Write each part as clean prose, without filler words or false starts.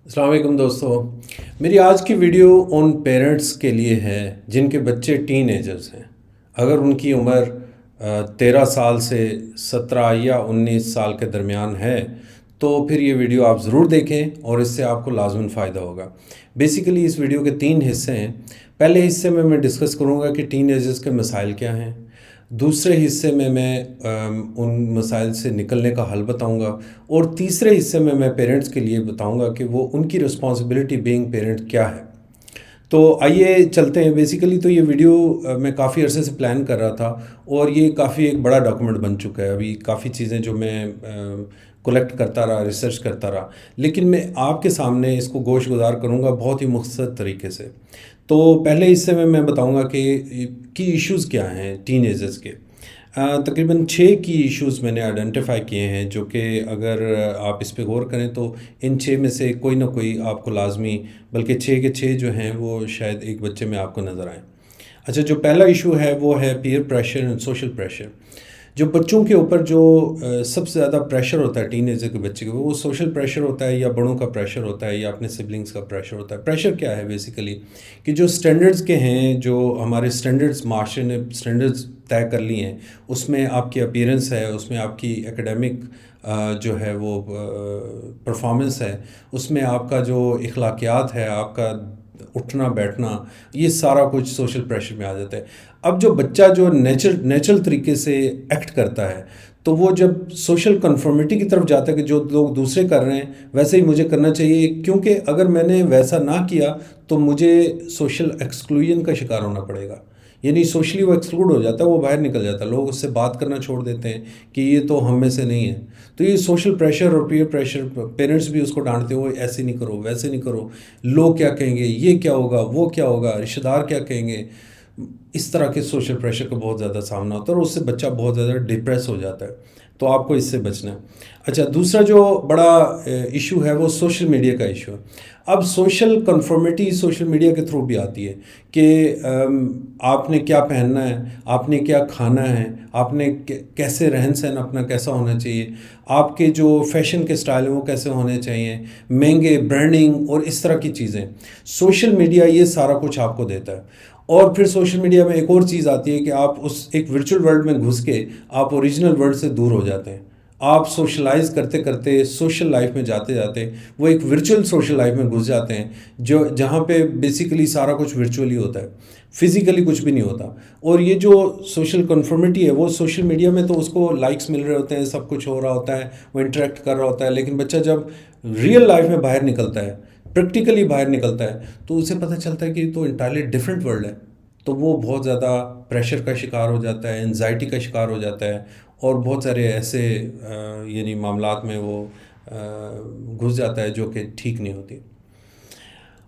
अस्सलाम वालेकुम दोस्तों। मेरी आज की वीडियो उन पेरेंट्स के लिए है जिनके बच्चे टीन एजर्स हैं। अगर उनकी उम्र 13 साल से 17 या 19 साल के दरमियान है तो फिर ये वीडियो आप ज़रूर देखें और इससे आपको लाजमन फ़ायदा होगा। बेसिकली इस वीडियो के 3 हिस्से हैं। पहले हिस्से में मैं डिस्कस करूँगा कि टीन एजर्स के मसाइल क्या हैं। दूसरे हिस्से में मैं उन मसाइल से निकलने का हल बताऊंगा और तीसरे हिस्से में मैं पेरेंट्स के लिए बताऊंगा कि वो उनकी रिस्पॉन्सिबिलिटी बीइंग पेरेंट क्या है। तो आइए चलते हैं। बेसिकली तो ये वीडियो मैं काफ़ी अरसे से प्लान कर रहा था और ये काफ़ी एक बड़ा डॉक्यूमेंट बन चुका है। अभी काफ़ी चीज़ें जो मैं कलेक्ट करता रहा, रिसर्च करता रहा, लेकिन मैं आपके सामने इसको गोश गुजार करूँगा बहुत ही मुख्तसर तरीके से। तो पहले हिस्से में मैं बताऊँगा कि इश्यूज़ क्या हैं टीन एजर्स के। तकरीबन 6 की इश्यूज़ मैंने आइडेंटिफाई किए हैं जो कि अगर आप इस पे गौर करें तो इन 6 में से कोई ना कोई आपको लाजमी, बल्कि 6 के 6 जो हैं वो शायद एक बच्चे में आपको नज़र आएँ। अच्छा, जो पहला इशू है वो है peer pressure and social pressure. जो बच्चों के ऊपर जो सबसे ज़्यादा प्रेशर होता है टीनेजर के बच्चे के, वो सोशल प्रेशर होता है या बड़ों का प्रेशर होता है या अपने सिबलिंग्स का प्रेशर होता है। प्रेशर क्या है बेसिकली कि जो स्टैंडर्ड्स के हैं, जो हमारे स्टैंडर्ड्स माशरे ने स्टैंडर्ड्स तय कर लिए हैं, उसमें आपकी अपीयरेंस है, उसमें आपकी एकेडमिक जो है वो परफॉर्मेंस है, उसमें आपका जो इखलाकियात है, आपका उठना बैठना, ये सारा कुछ सोशल प्रेशर में आ जाता है। अब जो बच्चा जो नेचुरल तरीके से एक्ट करता है, तो वो जब सोशल कन्फर्मिटी की तरफ जाता है कि जो लोग दूसरे कर रहे हैं वैसे ही मुझे करना चाहिए, क्योंकि अगर मैंने वैसा ना किया तो मुझे सोशल एक्सक्लूजन का शिकार होना पड़ेगा। यानी सोशली वो एक्सक्लूड हो जाता है, वो बाहर निकल जाता है, लोग उससे बात करना छोड़ देते हैं कि ये तो हम में से नहीं है। तो ये सोशल प्रेशर और पीयर प्रेशर, पेरेंट्स भी उसको डांटते हो, ऐसे नहीं करो, वैसे नहीं करो, लोग क्या कहेंगे, ये क्या होगा, वो क्या होगा, रिश्तेदार क्या कहेंगे। इस तरह के सोशल प्रेशर का बहुत ज़्यादा सामना होता है और उससे बच्चा बहुत ज़्यादा डिप्रेस हो जाता है। तो आपको इससे बचना है। अच्छा, दूसरा जो बड़ा इशू है वो सोशल मीडिया का इशू है। अब सोशल कन्फर्मिटी सोशल मीडिया के थ्रू भी आती है कि आपने क्या पहनना है, आपने क्या खाना है, आपने कैसे रहन सहन अपना कैसा होना चाहिए, आपके जो फैशन के स्टाइल हैं वो कैसे होने चाहिए, महंगे ब्रांडिंग और इस तरह की चीज़ें सोशल मीडिया ये सारा कुछ आपको देता है। और फिर सोशल मीडिया में एक और चीज़ आती है कि आप उस एक वर्चुअल वर्ल्ड में घुस के आप ओरिजिनल वर्ल्ड से दूर हो जाते हैं। आप सोशलाइज करते करते सोशल लाइफ में जाते जाते वो एक वर्चुअल सोशल लाइफ में घुस जाते हैं, जो जहाँ पे बेसिकली सारा कुछ वर्चुअली होता है, फिज़िकली कुछ भी नहीं होता। और ये जो सोशल कन्फर्मिटी है वो सोशल मीडिया में तो उसको लाइक्स मिल रहे होते हैं, सब कुछ हो रहा होता है, वो इंटरेक्ट कर रहा होता है, लेकिन बच्चा जब रियल लाइफ में बाहर निकलता है, प्रैक्टिकली बाहर निकलता है, तो उसे पता चलता है कि तो इंटायरली डिफरेंट वर्ल्ड है। तो वो बहुत ज़्यादा प्रेशर का शिकार हो जाता है, एंजाइटी का शिकार हो जाता है और बहुत सारे ऐसे यानी मामलात में वो घुस जाता है जो कि ठीक नहीं होती।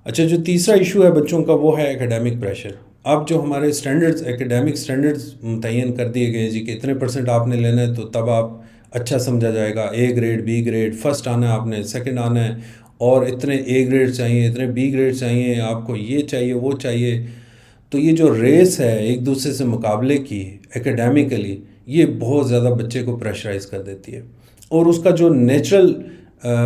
अच्छा, जो तीसरा इशू है बच्चों का वो है एकेडमिक प्रेशर। अब जो हमारे स्टैंडर्ड्स, एकेडमिक स्टैंडर्ड्स मुतय्यन कर दिए गए जी कि इतने परसेंट आपने लेना है तो तब आप अच्छा समझा जाएगा, A grade, B grade, first आना है आपने, सेकंड आना है, और इतने ए ग्रेड चाहिए, इतने बी ग्रेड चाहिए, आपको ये चाहिए, वो चाहिए। तो ये जो रेस है एक दूसरे से मुकाबले की एकेडमिकली, ये बहुत ज़्यादा बच्चे को प्रेशराइज कर देती है और उसका जो नेचुरल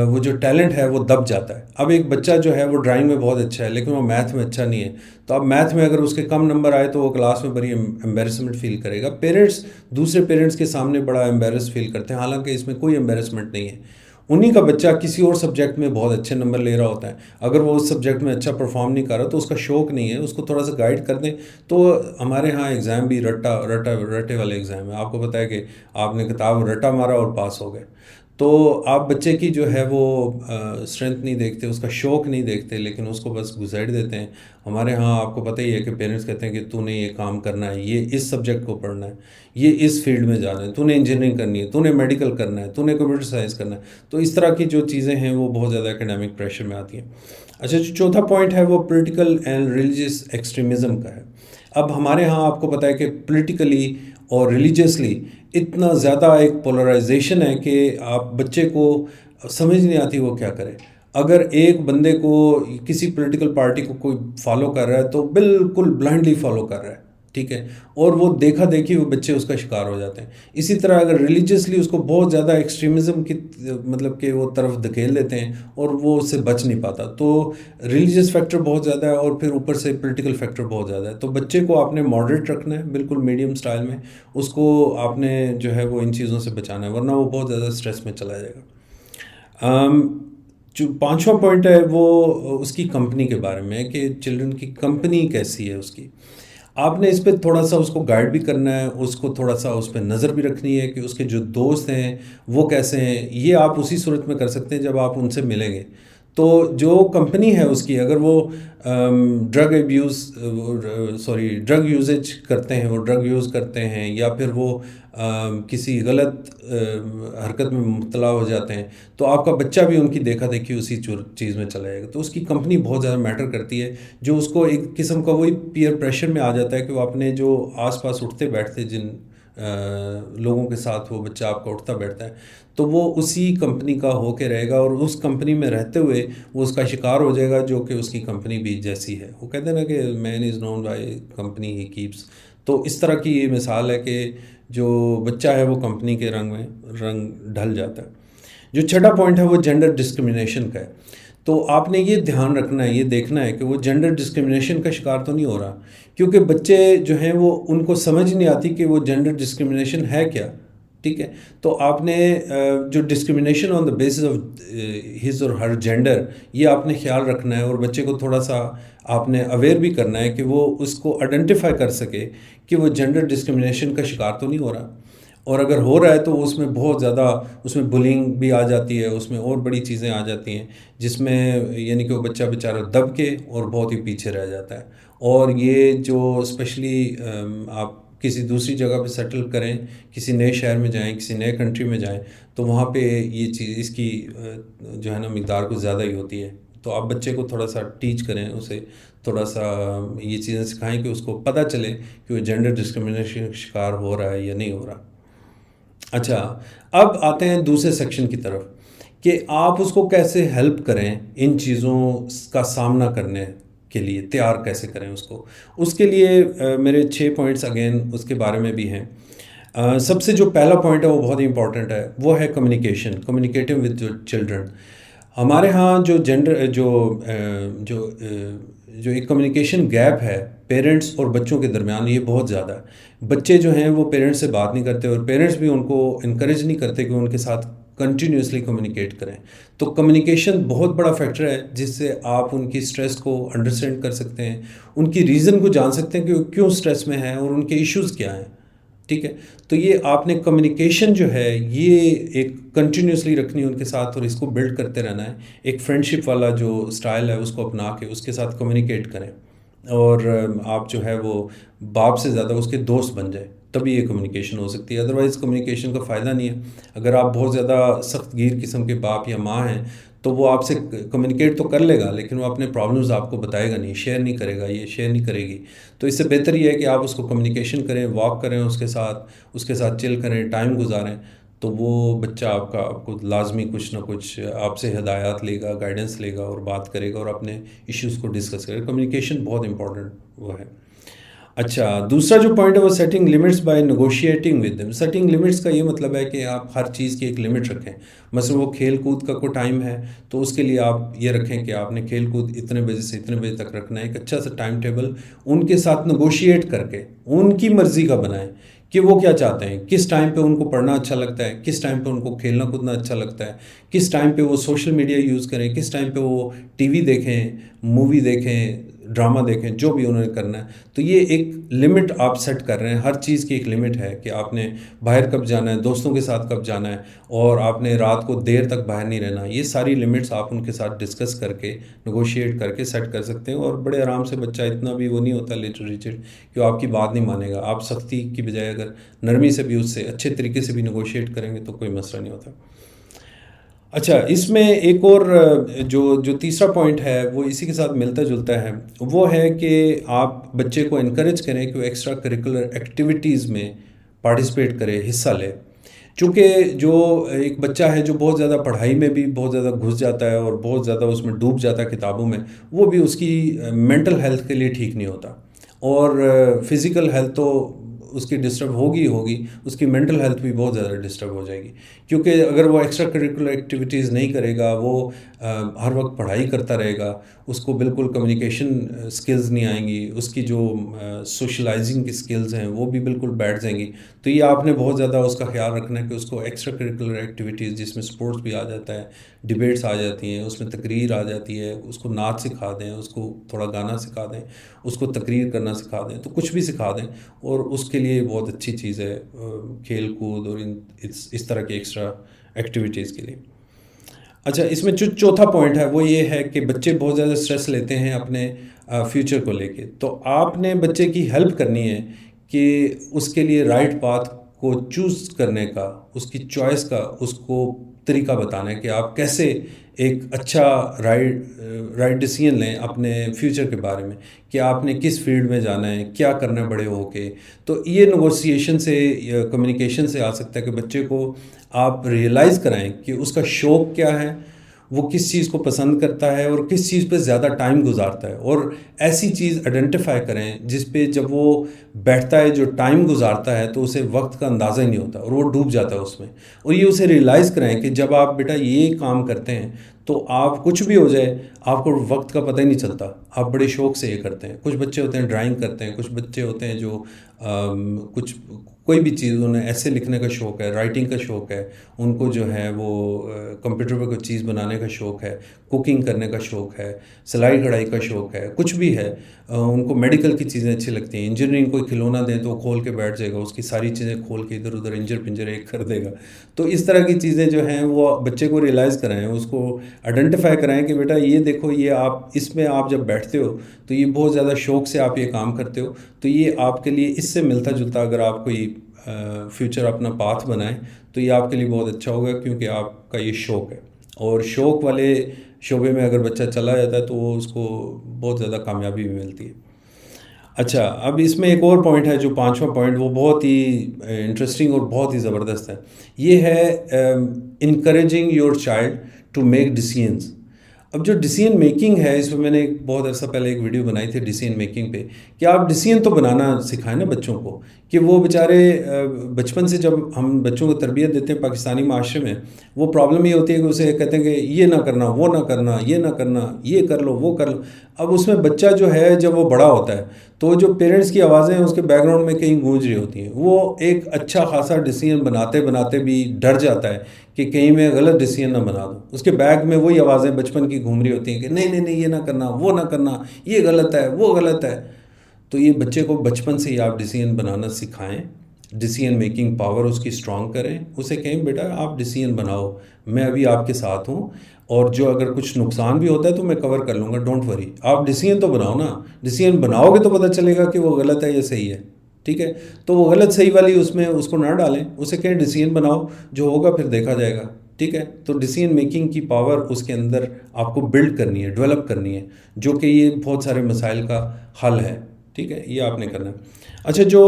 वो जो टैलेंट है वो दब जाता है। अब एक बच्चा जो है वो ड्राइंग में बहुत अच्छा है लेकिन वो मैथ में अच्छा नहीं है, तो अब मैथ में अगर उसके कम नंबर आए तो वो क्लास में बड़ी एम्बेरसमेंट फील करेगा। पेरेंट्स दूसरे पेरेंट्स के सामने बड़ा एम्बेरस फील करते हैं, हालांकि इसमें कोई एम्बेरसमेंट नहीं है। उन्हीं का बच्चा किसी और सब्जेक्ट में बहुत अच्छे नंबर ले रहा होता है, अगर वो उस सब्जेक्ट में अच्छा परफॉर्म नहीं कर रहा तो उसका शौक नहीं है, उसको थोड़ा सा गाइड कर दें। तो हमारे यहाँ एग्ज़ाम भी रटे वाले एग्ज़ाम है। आपको पता है कि आपने किताब रटा मारा और पास हो गए, तो आप बच्चे की जो है वो स्ट्रेंथ नहीं देखते, उसका शौक़ नहीं देखते, लेकिन उसको बस घुसेड़ देते हैं। हमारे यहाँ आपको पता ही है कि पेरेंट्स कहते हैं कि तूने ये काम करना है, ये इस सब्जेक्ट को पढ़ना है, ये इस फील्ड में जाना है, तूने इंजीनियरिंग करनी है, तूने मेडिकल करना है, तूने कंप्यूटर साइंस करना है। तो इस तरह की जो चीज़ें हैं वो बहुत ज़्यादा एकेडमिक प्रेशर में आती हैं। अच्छा, जो चौथा पॉइंट है वो पॉलिटिकल एंड रिलीजियस एक्सट्रीमिज़म का है। अब हमारे यहाँ आपको पता है कि पॉलिटिकली और रिलीजियसली इतना ज़्यादा एक पोलराइजेशन है कि आप बच्चे को समझ नहीं आती वो क्या करे। अगर एक बंदे को किसी पॉलिटिकल पार्टी को कोई फॉलो कर रहा है तो बिल्कुल ब्लाइंडली फॉलो कर रहा है, ठीक है, और वो देखा देखी वो बच्चे उसका शिकार हो जाते हैं। इसी तरह अगर रिलीजियसली उसको बहुत ज़्यादा एक्सट्रीमिज़म की मतलब कि वो तरफ धकेल देते हैं और वो उससे बच नहीं पाता, तो रिलीजियस फैक्टर बहुत ज़्यादा है और फिर ऊपर से पॉलिटिकल फैक्टर बहुत ज़्यादा है। तो बच्चे को आपने मॉडरेट रखना है, बिल्कुल मीडियम स्टाइल में, उसको आपने जो है वो इन चीज़ों से बचाना है, वरना वो बहुत ज़्यादा स्ट्रेस में चला जाएगा। जो पांचवा पॉइंट है वो उसकी कंपनी के बारे में है कि चिल्ड्रन की कंपनी कैसी है उसकी। आपने इस पे थोड़ा सा उसको गाइड भी करना है, उसको थोड़ा सा उस पर नज़र भी रखनी है कि उसके जो दोस्त हैं वो कैसे हैं। ये आप उसी सूरत में कर सकते हैं जब आप उनसे मिलेंगे। तो जो कंपनी है उसकी, अगर वो ड्रग यूजेज करते हैं, वो ड्रग यूज़ करते हैं, या फिर वो किसी गलत हरकत में मुब्तला हो जाते हैं, तो आपका बच्चा भी उनकी देखा देखी उसी चीज़ में चला जाएगा। तो उसकी कंपनी बहुत ज़्यादा मैटर करती है, जो उसको एक किस्म का वही पीयर प्रेशर में आ जाता है कि वो अपने जो आसपास उठते बैठते जिन लोगों के साथ वो बच्चा आपका उठता बैठता है, तो वो उसी कंपनी का होके रहेगा और उस कंपनी में रहते हुए वो उसका शिकार हो जाएगा, जो कि उसकी कंपनी भी जैसी है। वो कहते हैं ना कि man is known by company he keeps. तो इस तरह की ये मिसाल है कि जो बच्चा है वो कंपनी के रंग ढल जाता है। जो छठा पॉइंट है वो जेंडर डिस्क्रिमिनेशन का है। तो आपने ये ध्यान रखना है, ये देखना है कि वो जेंडर डिस्क्रिमिनेशन का शिकार तो नहीं हो रहा, क्योंकि बच्चे जो हैं वो उनको समझ नहीं आती कि वो जेंडर डिस्क्रिमिनेशन है क्या। ठीक है, तो आपने जो discrimination on the basis of his और हर जेंडर, ये आपने ख्याल रखना है और बच्चे को थोड़ा सा आपने अवेयर भी करना है कि वो उसको आइडेंटिफाई कर सके कि वो जेंडर डिस्क्रिमिनेशन का शिकार तो नहीं हो रहा, और अगर हो रहा है तो उसमें बहुत ज़्यादा उसमें बुलिंग भी आ जाती है, उसमें और बड़ी चीज़ें आ जाती हैं, जिसमें यानी कि वो बच्चा बेचारा दब के और बहुत ही पीछे रह जाता है। और ये जो स्पेशली आप किसी दूसरी जगह पे सेटल करें, किसी नए शहर में जाएं, किसी नए कंट्री में जाएं, तो वहाँ पे ये चीज़ इसकी जो है ना मिक़दार कुछ ज़्यादा ही होती है। तो आप बच्चे को थोड़ा सा टीच करें, उसे थोड़ा सा ये चीज़ें सिखाएं कि उसको पता चले कि वो जेंडर डिस्क्रिमिनेशन का शिकार हो रहा है या नहीं हो रहा। अच्छा, अब आते हैं दूसरे सेक्शन की तरफ कि आप उसको कैसे हेल्प करें इन चीज़ों का सामना करने के लिए, तैयार कैसे करें उसको। उसके लिए मेरे 6 पॉइंट्स अगेन उसके बारे में भी हैं। सबसे जो पहला पॉइंट है वो बहुत ही इंपॉर्टेंट है, वो है कम्युनिकेशन, कम्युनिकेटिव विद चिल्ड्रन। हमारे यहाँ जो जेंडर जो एक कम्युनिकेशन गैप है पेरेंट्स और बच्चों के दरमियान, ये बहुत ज़्यादा है। बच्चे जो हैं वो पेरेंट्स से बात नहीं करते और पेरेंट्स भी उनको इनक्रेज नहीं करते कि उनके साथ कंटिन्यूसली कम्युनिकेट करें। तो कम्युनिकेशन बहुत बड़ा फैक्टर है जिससे आप उनकी स्ट्रेस को अंडरस्टैंड कर सकते हैं, उनकी रीज़न को जान सकते हैं कि वो क्यों स्ट्रेस में हैं और उनके इश्यूज़ क्या हैं। ठीक है, तो ये आपने कम्युनिकेशन जो है ये एक कंटिन्यूसली रखनी है उनके साथ और इसको बिल्ड करते रहना है। एक फ्रेंडशिप वाला जो स्टाइल है उसको अपना के उसके साथ कम्युनिकेट करें, और आप जो है वो बाप से ज़्यादा उसके दोस्त बन जाए, तभी ये कम्युनिकेशन हो सकती है। अदरवाइज़ कम्युनिकेशन का फ़ायदा नहीं है। अगर आप बहुत ज़्यादा सख्त गिर किस्म के बाप या माँ हैं तो वो आपसे कम्युनिकेट तो कर लेगा, लेकिन वो अपने प्रॉब्लम्स आपको बताएगा नहीं, शेयर नहीं करेगा, ये शेयर नहीं करेगी। तो इससे बेहतर ये है कि आप उसको कम्युनिकेशन करें, वॉक करें उसके साथ चिल करें, टाइम गुजारें। तो वो बच्चा आपको लाजमी कुछ ना कुछ आपसे हिदायत लेगा, गाइडेंस लेगा और बात करेगा और अपने इश्यूज़ को डिस्कस करेगा। कम्युनिकेशन बहुत इंपॉर्टेंट वो है। अच्छा, दूसरा जो पॉइंट है वो setting limits by negotiating with them. Setting limits का ये मतलब है कि आप हर चीज़ की एक लिमिट रखें। मसलन वो खेल कूद का कोई टाइम है तो उसके लिए आप ये रखें कि आपने खेल कूद इतने बजे से इतने बजे तक रखना है। एक अच्छा सा टाइम टेबल उनके साथ नेगोशिएट करके उनकी मर्ज़ी का बनाएं कि वो क्या चाहते हैं, किस टाइम पे उनको पढ़ना अच्छा लगता है, किस टाइम पे उनको खेलना कूदना अच्छा लगता है, किस टाइम पे वो सोशल मीडिया यूज़ करें, किस टाइम पे वो टीवी देखें, मूवी देखें, ड्रामा देखें, जो भी उन्होंने करना है। तो ये एक लिमिट आप सेट कर रहे हैं। हर चीज़ की एक लिमिट है कि आपने बाहर कब जाना है, दोस्तों के साथ कब जाना है, और आपने रात को देर तक बाहर नहीं रहना। ये सारी लिमिट्स आप उनके साथ डिस्कस करके, नेगोशिएट करके सेट कर सकते हैं, और बड़े आराम से बच्चा इतना भी वो नहीं होता लिटरेचर कि वो आपकी बात नहीं मानेगा। आप सख्ती की बजाय अगर नरमी से भी उससे अच्छे तरीके से भी नेगोशिएट करेंगे तो कोई मसला नहीं होता। अच्छा, इसमें एक और जो तीसरा पॉइंट है वो इसी के साथ मिलता जुलता है। वो है कि आप बच्चे को इनकरेज करें कि वो एक्स्ट्रा करिकुलर एक्टिविटीज़ में पार्टिसिपेट करे, हिस्सा ले। चूँकि जो एक बच्चा है जो बहुत ज़्यादा पढ़ाई में भी बहुत ज़्यादा घुस जाता है और बहुत ज़्यादा उसमें डूब जाता है किताबों में, वो भी उसकी मेंटल हेल्थ के लिए ठीक नहीं होता। और फिज़िकल हेल्थ तो उसकी डिस्टर्ब होगी ही होगी, उसकी मेंटल हेल्थ भी बहुत ज़्यादा डिस्टर्ब हो जाएगी, क्योंकि अगर वो एक्स्ट्रा करिकुलर एक्टिविटीज़ नहीं करेगा, वो हर वक्त पढ़ाई करता रहेगा, उसको बिल्कुल कम्युनिकेशन स्किल्स नहीं आएंगी, उसकी जो सोशलाइजिंग की स्किल्स हैं वो भी बिल्कुल बैठ जाएंगी। तो ये आपने बहुत ज़्यादा उसका ख्याल रखना है कि उसको एक्स्ट्रा करिकुलर एक्टिविटीज़ जिसमें स्पोर्ट्स भी आ जाता है, डिबेट्स आ जाती हैं, उसमें तकरीर आ जाती है, उसको नाच सिखा दें, उसको थोड़ा गाना सिखा दें, उसको तकरीर करना सिखा दें, तो कुछ भी सिखा दें, और उसके लिए बहुत अच्छी चीज़ है खेल कूद और इस तरह की एक्स्ट्रा एक्टिविटीज़ के लिए। अच्छा, इसमें जो चौथा पॉइंट है वो ये है कि बच्चे बहुत ज़्यादा स्ट्रेस लेते हैं अपने फ्यूचर को लेके, तो आपने बच्चे की हेल्प करनी है कि उसके लिए राइट पाथ को चूज़ करने का, उसकी चॉइस का उसको तरीका बताना है कि आप कैसे एक अच्छा राइट डिसीजन लें अपने फ्यूचर के बारे में, कि आपने किस फील्ड में जाना है, क्या करना है बड़े होके। तो ये नेगोशिएशन से, कम्युनिकेशन से आ सकता है कि बच्चे को आप रियलाइज़ कराएं कि उसका शौक़ क्या है, वो किस चीज़ को पसंद करता है और किस चीज़ पे ज़्यादा टाइम गुजारता है, और ऐसी चीज़ आइडेंटिफाई करें जिस पे जब वो बैठता है, जो टाइम गुजारता है, तो उसे वक्त का अंदाज़ा ही नहीं होता और वो डूब जाता है उसमें। और ये उसे रियलाइज़ कराएं कि जब आप बेटा ये काम करते हैं तो आप कुछ भी हो जाए, आपको वक्त का पता ही नहीं चलता, आप बड़े शौक़ से ये करते हैं। कुछ बच्चे होते हैं ड्राइंग करते हैं, कुछ बच्चे होते हैं जो कुछ कोई भी चीज़, उन्हें ऐसे लिखने का शौक़ है, राइटिंग का शौक़ है, उनको जो है वो कंप्यूटर पर कोई चीज़ बनाने का शौक़ है, कुकिंग करने का शौक़ है, सिलाई कढ़ाई का शौक़ है, कुछ भी है, उनको मेडिकल की चीज़ें अच्छी लगती हैं, इंजीनियरिंग कोई खिलौना दें तो खोल के बैठ जाएगा, उसकी सारी चीज़ें खोल के इधर उधर इंजर पिंजर एक कर देगा। तो इस तरह की चीज़ें जो हैं वो बच्चे को रियलाइज़ कराएं, उसको आइडेंटिफाई कराएं कि बेटा ये देखो, ये आप इसमें आप जब बैठते हो तो ये बहुत ज़्यादा शौक़ से आप ये काम करते हो, तो ये आपके लिए इससे मिलता जुलता अगर आप कोई फ्यूचर अपना पाथ बनाएं तो ये आपके लिए बहुत अच्छा होगा, क्योंकि आपका ये शौक़ है। और शौक़ वाले शोबे में अगर बच्चा चला जाता है तो वो उसको बहुत ज़्यादा कामयाबी भी मिलती है। अच्छा, अब इसमें एक और पॉइंट है, जो पांचवा पॉइंट, वो बहुत ही इंटरेस्टिंग और बहुत ही ज़बरदस्त है। ये है encouraging your child to make decisions. अब जो डिसीजन मेकिंग है, इसमें मैंने एक बहुत अर्सा पहले एक वीडियो बनाई थी डिसीजन मेकिंग पे, कि आप डिसीजन तो बनाना सिखाएं ना बच्चों को, कि वो बेचारे बचपन से जब हम बच्चों को तरबियत देते हैं पाकिस्तानी माशरे में, वो प्रॉब्लम ये होती है कि उसे कहते हैं कि ये ना करना, वो ना करना, ये ना करना, ये कर लो, वो कर लो। अब उसमें बच्चा जो है जब वो बड़ा होता है तो जो पेरेंट्स की आवाज़ें हैं उसके बैकग्राउंड में कहीं गूंज रही होती हैं, वो एक अच्छा खासा डिसीजन बनाते बनाते भी डर जाता है कि कहीं मैं गलत डिसीजन ना बना दूँ। उसके बैग में वही आवाज़ें बचपन की घूम रही होती हैं कि नहीं नहीं नहीं, ये ना करना, वो ना करना, ये गलत है, वो गलत है। तो ये बच्चे को बचपन से ही आप डिसीजन बनाना सिखाएं, डिसीजन मेकिंग पावर उसकी स्ट्रॉन्ग करें, उसे कहें बेटा आप डिसीजन बनाओ, मैं अभी आपके साथ हूँ, और जो अगर कुछ नुकसान भी होता है तो मैं कवर कर लूँगा, डोंट वरी। आप डिसीजन तो बनाओ ना, डिसीजन बनाओगे तो पता चलेगा कि वो गलत है या सही है, ठीक है। तो वो गलत सही वाली उसमें उसको ना डालें, उसे कहें डिसीजन बनाओ, जो होगा फिर देखा जाएगा, ठीक है। तो डिसीजन मेकिंग की पावर उसके अंदर आपको बिल्ड करनी है, डेवलप करनी है, जो कि ये बहुत सारे मसाइल का हल है, ठीक है, ये आपने करना है। अच्छा, जो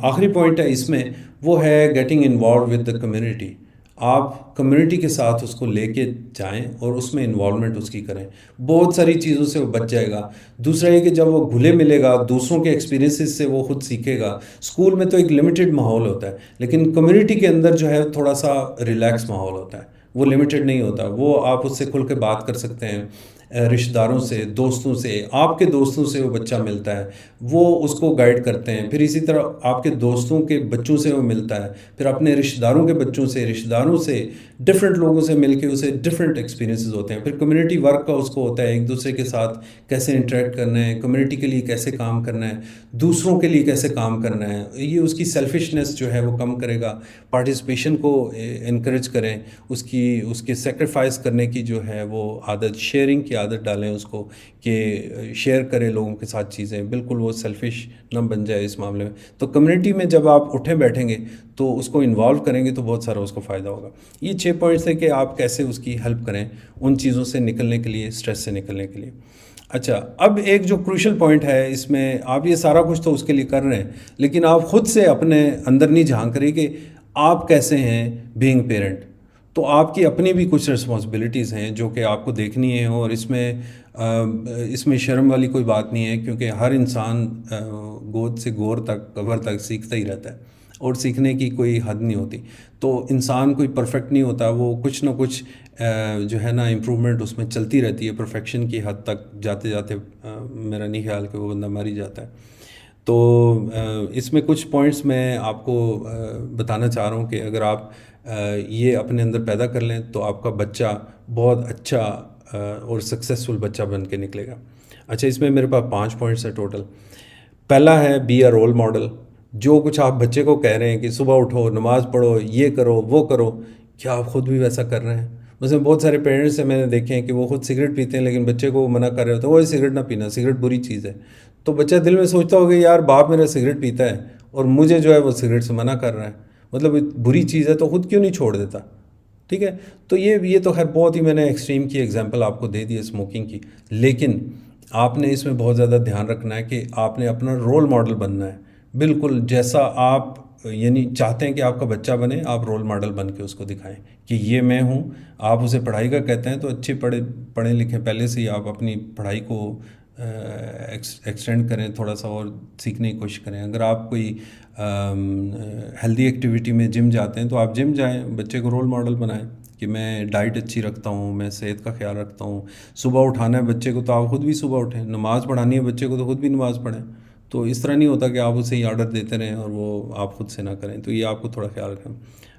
आखिरी पॉइंट है इसमें, वो है getting involve with the community. आप कम्युनिटी के साथ उसको लेके जाएं और उसमें इन्वॉल्वमेंट उसकी करें, बहुत सारी चीज़ों से वो बच जाएगा। दूसरा ये कि जब वो घुले मिलेगा, दूसरों के एक्सपीरियंसेस से वो खुद सीखेगा। स्कूल में तो एक लिमिटेड माहौल होता है, लेकिन कम्युनिटी के अंदर जो है थोड़ा सा रिलैक्स माहौल होता है, वो लिमिटेड नहीं होता। वो आप उससे खुल के बात कर सकते हैं, रिश्तेदारों से, दोस्तों से, आपके दोस्तों से वो बच्चा मिलता है, वो उसको गाइड करते हैं, फिर इसी तरह आपके दोस्तों के बच्चों से वो मिलता है, फिर अपने रिश्तेदारों के बच्चों से, रिश्तेदारों से, डिफरेंट लोगों से मिलके उसे डिफरेंट एक्सपीरियंसेस होते हैं। फिर कम्युनिटी वर्क का उसको होता है, एक दूसरे के साथ कैसे इंटरेक्ट करना है, कम्युनिटी के लिए कैसे काम करना है, दूसरों के लिए कैसे काम करना है। ये उसकी सेल्फिशनेस जो है वो कम करेगा, पार्टिसिपेशन को इनक्रेज करें, उसके सेक्रीफाइस करने की जो है वो आदत, शेयरिंग की आदत डालें उसको, कि शेयर करें लोगों के साथ चीज़ें, बिल्कुल वो सेल्फिश ना बन जाए इस मामले में। तो कम्युनिटी में जब आप उठे बैठेंगे तो उसको इन्वॉल्व करेंगे तो बहुत सारा उसको फ़ायदा होगा। ये 6 पॉइंट्स है कि आप कैसे उसकी हेल्प करें उन चीज़ों से निकलने के लिए, स्ट्रेस से निकलने के लिए। अच्छा, अब एक जो क्रूशल पॉइंट है इसमें, आप ये सारा कुछ तो उसके लिए कर रहे हैं, लेकिन आप ख़ुद से अपने अंदर नहीं झांक रहे कि आप कैसे हैं बीइंग पेरेंट। तो आपकी अपनी भी कुछ रिस्पॉन्सिबिलिटीज़ हैं जो कि आपको देखनी है, और इसमें शर्म वाली कोई बात नहीं है, क्योंकि हर इंसान गोद से गोर तक, कब्र तक सीखता ही रहता है, और सीखने की कोई हद नहीं होती। तो इंसान कोई परफेक्ट नहीं होता, वो कुछ ना कुछ जो है ना इम्प्रूवमेंट उसमें चलती रहती है। परफेक्शन की हद तक जाते जाते मेरा नहीं ख्याल कि वो बंदा मर ही जाता है। तो इसमें कुछ पॉइंट्स मैं आपको बताना चाह रहा हूँ कि अगर आप ये अपने अंदर पैदा कर लें तो आपका बच्चा बहुत अच्छा और सक्सेसफुल बच्चा बन के निकलेगा। अच्छा, इसमें मेरे पास 5 पॉइंट्स हैं टोटल। पहला है बी अ रोल मॉडल। जो कुछ आप बच्चे को कह रहे हैं कि सुबह उठो, नमाज़ पढ़ो, ये करो, वो करो, क्या आप ख़ुद भी वैसा कर रहे हैं? मतलब बहुत सारे पेरेंट्स हैं मैंने देखे हैं कि वो खुद सिगरेट पीते हैं, लेकिन बच्चे को मना कर रहे होते हैं, वो सिगरेट ना पीना, सिगरेट बुरी चीज़ है। तो बच्चा दिल में सोचता होगा यार बाप मेरा सिगरेट पीता है और मुझे जो है वो सिगरेट से मना कर रहा है, मतलब बुरी चीज़ है तो ख़ुद क्यों नहीं छोड़ देता? ठीक है। तो ये तो खैर बहुत ही मैंने एक्सट्रीम की एग्जांपल आपको दे दी है स्मोकिंग की, लेकिन आपने इसमें बहुत ज़्यादा ध्यान रखना है कि आपने अपना रोल मॉडल बनना है। बिल्कुल जैसा आप यानी चाहते हैं कि आपका बच्चा बने, आप रोल मॉडल बन के उसको दिखाएं कि ये मैं हूँ। आप उसे पढ़ाई का कहते हैं तो अच्छे पढ़े लिखें, पहले से ही आप अपनी पढ़ाई को एक्सटेंड करें, थोड़ा सा और सीखने की कोशिश करें। अगर आप कोई हेल्दी एक्टिविटी में जिम जाते हैं तो आप जिम जाएं, बच्चे को रोल मॉडल बनाएं कि मैं डाइट अच्छी रखता हूँ, मैं सेहत का ख्याल रखता हूँ। सुबह उठाना है बच्चे को तो आप ख़ुद भी सुबह उठें, नमाज़ पढ़ानी है बच्चे को तो ख़ुद भी नमाज़ पढ़ें। तो इस तरह नहीं होता कि आप उसे ही ऑर्डर देते रहें और वो आप खुद से ना करें। तो ये आपको थोड़ा ख्याल रखें।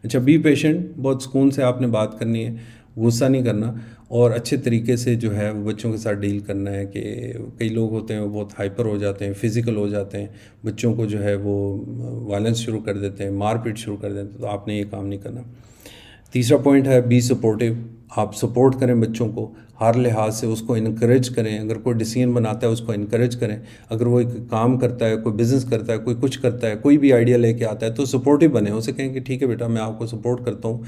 अच्छा, बी पेशेंट, बहुत सुकून से आपने बात करनी है, गुस्सा नहीं करना, और अच्छे तरीके से जो है वो बच्चों के साथ डील करना है। कि कई लोग होते हैं वो बहुत हाइपर हो जाते हैं, फ़िज़िकल हो जाते हैं, बच्चों को जो है वो वायलेंस शुरू कर देते हैं, मारपीट शुरू कर देते हैं। तो आपने ये काम नहीं करना। तीसरा पॉइंट है बी सपोर्टिव। आप सपोर्ट करें बच्चों को, हर लिहाज से उसको इनकरेज करें। अगर कोई डिसीजन बनाता है उसको इनकरेज करें। अगर वो एक काम करता है, कोई बिज़नेस करता है, कोई कुछ करता है, कोई भी आइडिया लेके आता है तो सपोर्टिव बने। उसे कहें कि ठीक है बेटा, मैं आपको सपोर्ट करता हूँ,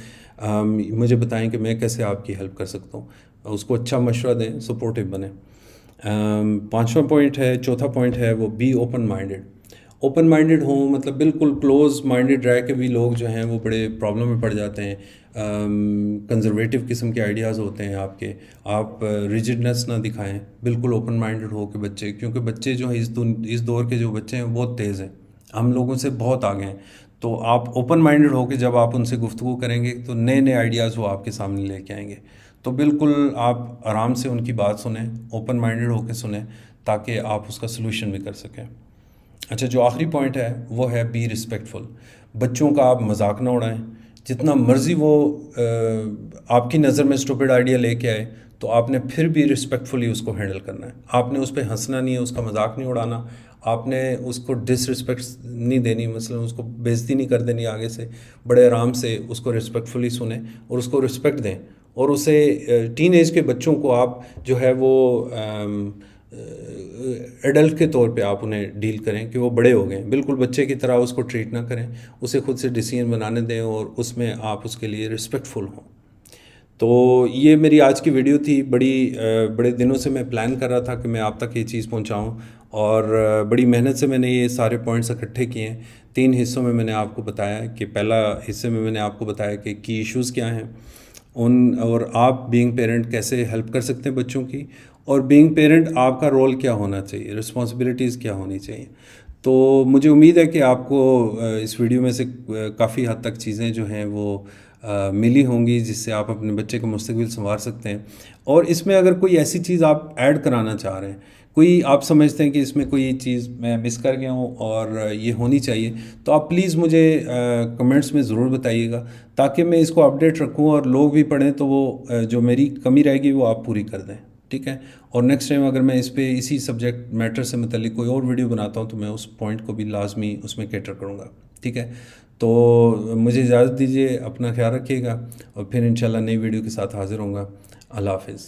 मुझे बताएं कि मैं कैसे आपकी हेल्प कर सकता हूँ। उसको अच्छा मशवरा दें, सपोर्टिव बने। पाँचवा पॉइंट है, चौथा पॉइंट है वो be open minded. Open minded हों मतलब बिल्कुल क्लोज माइंडेड रह के भी लोग जो हैं वो बड़े प्रॉब्लम में पड़ जाते हैं। कंजर्वेटिव किस्म के आइडियाज़ होते हैं आपके, आप रिजिडनेस ना दिखाएं, बिल्कुल ओपन माइंडेड हो के बच्चे, क्योंकि बच्चे जो हैं इस दौर के जो बच्चे हैं बहुत तेज़ हैं, हम लोगों से बहुत आगे हैं। तो आप ओपन माइंडेड हो के जब आप उनसे गुफ्तगू करेंगे तो नए नए आइडियाज़ वो आपके सामने लेके आएंगे। तो बिल्कुल आप आराम से उनकी बात सुनें, ओपन माइंडेड होकर सुनें, ताकि आप उसका सलूशन भी कर सकें। अच्छा, जो आखिरी पॉइंट है वो है बी रिस्पेक्टफुल। बच्चों का आप मजाक ना उड़ाएं। जितना मर्ज़ी वो आपकी नज़र में स्टूपिड आइडिया लेके आए तो आपने फिर भी रिस्पेक्टफुली उसको हैंडल करना है। आपने उस पर हंसना नहीं है, उसका मजाक नहीं उड़ाना, आपने उसको डिसरिस्पेक्ट नहीं देनी, मतलब उसको बेइज्जती नहीं कर देनी आगे से। बड़े आराम से उसको रिस्पेक्टफुली सुने और उसको रिस्पेक्ट दें। और उसे टीन एज के बच्चों को आप जो है वो एडल्ट के तौर पे आप उन्हें डील करें कि वो बड़े हो गए, बिल्कुल बच्चे की तरह उसको ट्रीट ना करें, उसे खुद से डिसीजन बनाने दें और उसमें आप उसके लिए रिस्पेक्टफुल हों। तो ये मेरी आज की वीडियो थी। बड़े दिनों से मैं प्लान कर रहा था कि मैं आप तक ये चीज़ पहुंचाऊं, और बड़ी मेहनत से मैंने ये सारे पॉइंट्स इकट्ठे किए हैं। 3 हिस्सों में मैंने आपको बताया कि पहला हिस्से में मैंने आपको बताया कि की इश्यूज़ क्या हैं और आप बीइंग पेरेंट कैसे हेल्प कर सकते हैं बच्चों की, और बीइंग पेरेंट आपका रोल क्या होना चाहिए, रिस्पॉन्सिबिलिटीज़ क्या होनी चाहिए। तो मुझे उम्मीद है कि आपको इस वीडियो में से काफ़ी हद तक चीज़ें जो हैं वो मिली होंगी जिससे आप अपने बच्चे का मुस्तकबिल संवार सकते हैं। और इसमें अगर कोई ऐसी चीज़ आप ऐड कराना चाह रहे हैं, कोई आप समझते हैं कि इसमें कोई चीज़ मैं मिस कर गया हूँ और ये होनी चाहिए, तो आप प्लीज़ मुझे कमेंट्स में ज़रूर बताइएगा, ताकि मैं इसको अपडेट रखूँ और लोग भी पढ़ें तो वो जो मेरी कमी रहेगी वो आप पूरी कर दें। ठीक है। और नेक्स्ट टाइम अगर मैं इस पे इसी सब्जेक्ट मैटर से मतलब कोई और वीडियो बनाता हूँ तो मैं उस पॉइंट को भी लाजमी उसमें कैटर करूँगा। ठीक है। तो मुझे इजाज़त दीजिए, अपना ख्याल रखिएगा और फिर इंशाल्लाह नई वीडियो के साथ हाज़िर होऊंगा। अल्लाह हाफ़िज़।